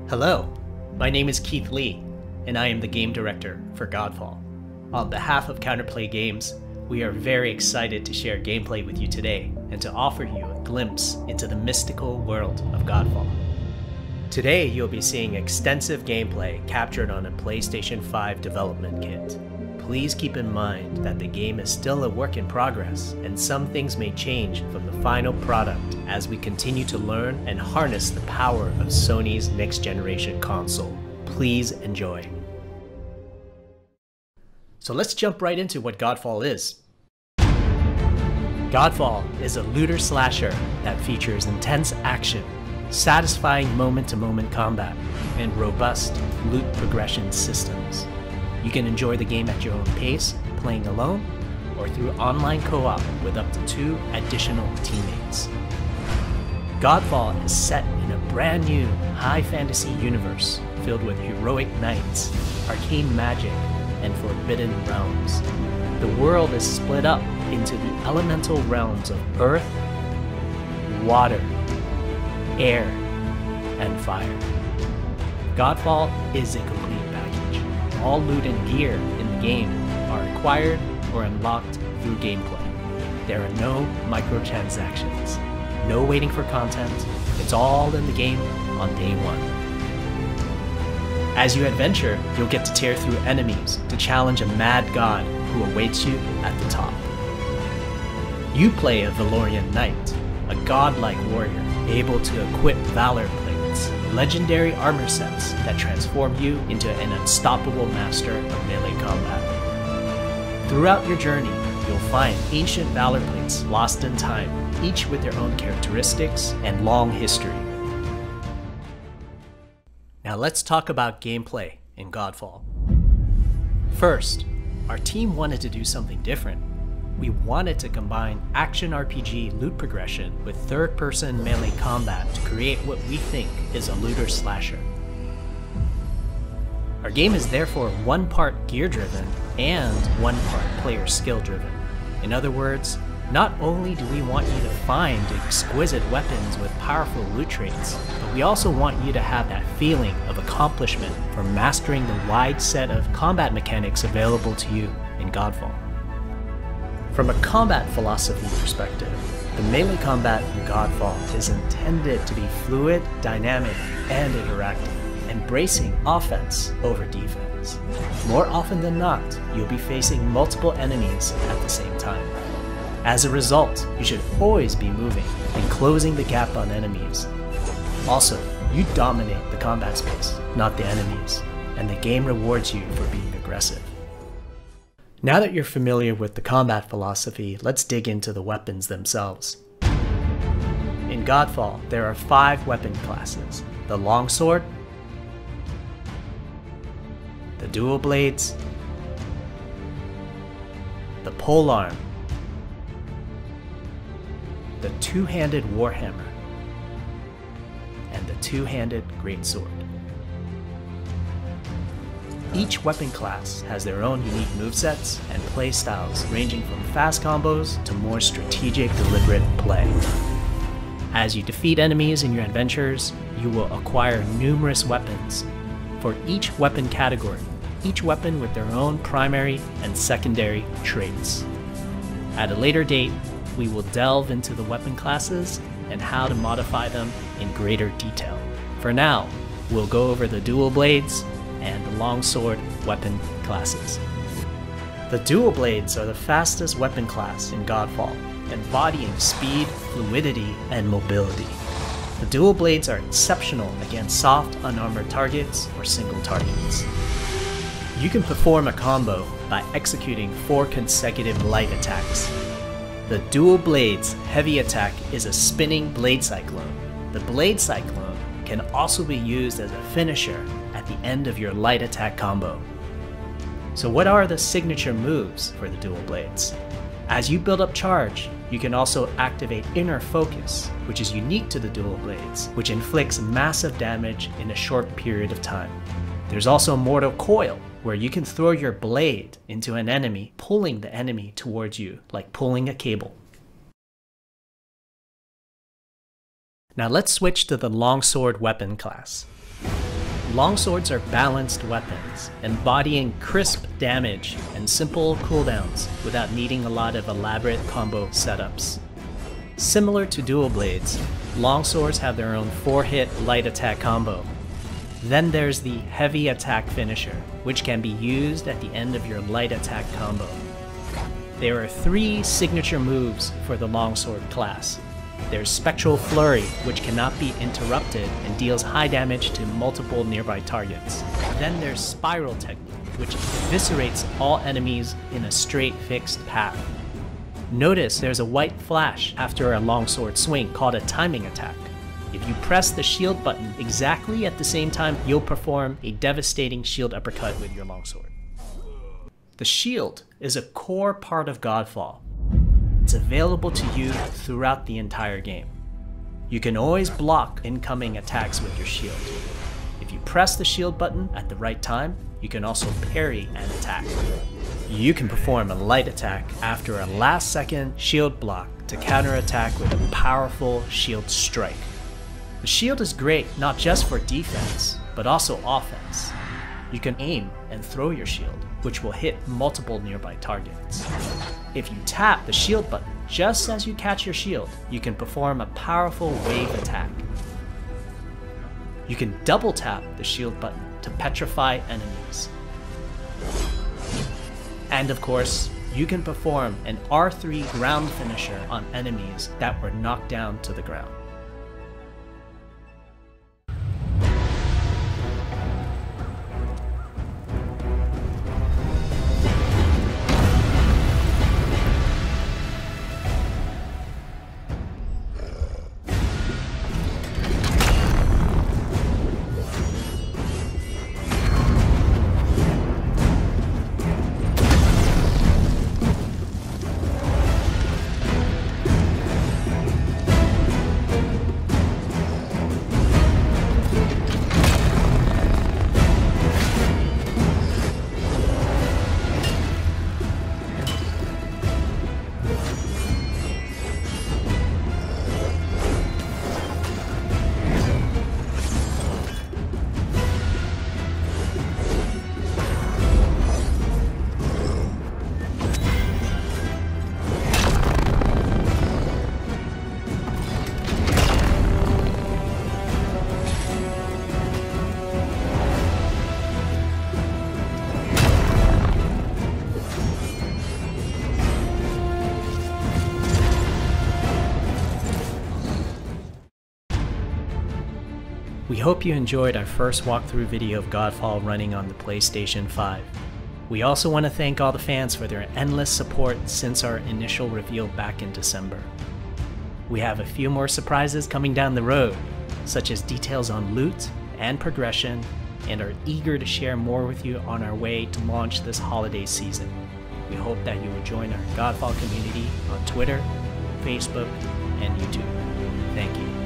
Hello, my name is Keith Lee, and I am the game director for Godfall. On behalf of Counterplay Games, we are very excited to share gameplay with you today and to offer you a glimpse into the mystical world of Godfall. Today, you'll be seeing extensive gameplay captured on a PlayStation 5 development kit. Please keep in mind that the game is still a work in progress, and some things may change from the final product as we continue to learn and harness the power of Sony's next-generation console. Please enjoy. So let's jump right into what Godfall is. Godfall is a looter slasher that features intense action, satisfying moment-to-moment combat, and robust loot progression systems. You can enjoy the game at your own pace, playing alone, or through online co-op with up to 2 additional teammates. Godfall is set in a brand new high fantasy universe filled with heroic knights, arcane magic, and forbidden realms. The world is split up into the elemental realms of earth, water, air, and fire. Godfall is a complete package. All loot and gear in the game are acquired or unlocked through gameplay. There are no microtransactions, no waiting for content. It's all in the game on day one. As you adventure, you'll get to tear through enemies to challenge a mad god who awaits you at the top. You play a Valorian knight, a godlike warrior able to equip valor plates, legendary armor sets that transform you into an unstoppable master of melee combat. Throughout your journey, you'll find ancient valor plates lost in time, each with their own characteristics and long history. Now let's talk about gameplay in Godfall. First, our team wanted to do something different. We wanted to combine action RPG loot progression with third-person melee combat to create what we think is a looter slasher. Our game is therefore one part gear-driven and one part player skill-driven. In other words, not only do we want you to find exquisite weapons with powerful loot traits, but we also want you to have that feeling of accomplishment for mastering the wide set of combat mechanics available to you in Godfall. From a combat philosophy perspective, the melee combat in Godfall is intended to be fluid, dynamic, and interactive, embracing offense over defense. More often than not, you'll be facing multiple enemies at the same time. As a result, you should always be moving and closing the gap on enemies. Also, you dominate the combat space, not the enemies, and the game rewards you for being aggressive. Now that you're familiar with the combat philosophy, let's dig into the weapons themselves. In Godfall, there are 5 weapon classes: the Longsword, the Dual Blades, the Polearm, the Two-Handed Warhammer, and the Two-Handed Greatsword. Each weapon class has their own unique movesets and playstyles ranging from fast combos to more strategic, deliberate play. As you defeat enemies in your adventures, you will acquire numerous weapons for each weapon category, each weapon with their own primary and secondary traits. At a later date, we will delve into the weapon classes and how to modify them in greater detail. For now, we'll go over the Dual Blades and the Longsword weapon classes. The Dual Blades are the fastest weapon class in Godfall, embodying speed, fluidity, and mobility. The Dual Blades are exceptional against soft, unarmored targets or single targets. You can perform a combo by executing 4 consecutive light attacks. The Dual Blades heavy attack is a spinning blade cyclone. The blade cyclone can also be used as a finisher at the end of your light attack combo. So what are the signature moves for the Dual Blades? As you build up charge, you can also activate Inner Focus, which is unique to the Dual Blades, which inflicts massive damage in a short period of time. There's also Mortal Coil, where you can throw your blade into an enemy, pulling the enemy towards you like pulling a cable. Now let's switch to the Longsword weapon class. Longswords are balanced weapons, embodying crisp damage and simple cooldowns without needing a lot of elaborate combo setups. Similar to dual blades, longswords have their own 4-hit light attack combo. Then there's the heavy attack finisher, which can be used at the end of your light attack combo. There are 3 signature moves for the longsword class. There's Spectral Flurry, which cannot be interrupted and deals high damage to multiple nearby targets. Then there's Spiral Technique, which eviscerates all enemies in a straight fixed path. Notice there's a white flash after a longsword swing called a timing attack. If you press the shield button exactly at the same time, you'll perform a devastating shield uppercut with your longsword. The shield is a core part of Godfall. It's available to you throughout the entire game. You can always block incoming attacks with your shield. If you press the shield button at the right time, you can also parry an attack. You can perform a light attack after a last-second shield block to counterattack with a powerful shield strike. The shield is great not just for defense, but also offense. You can aim and throw your shield, which will hit multiple nearby targets. If you tap the shield button just as you catch your shield, you can perform a powerful wave attack. You can double tap the shield button to petrify enemies. And of course, you can perform an R3 ground finisher on enemies that were knocked down to the ground. We hope you enjoyed our first walkthrough video of Godfall running on the PlayStation 5. We also want to thank all the fans for their endless support since our initial reveal back in December. We have a few more surprises coming down the road, such as details on loot and progression, and are eager to share more with you on our way to launch this holiday season. We hope that you will join our Godfall community on Twitter, Facebook, and YouTube. Thank you.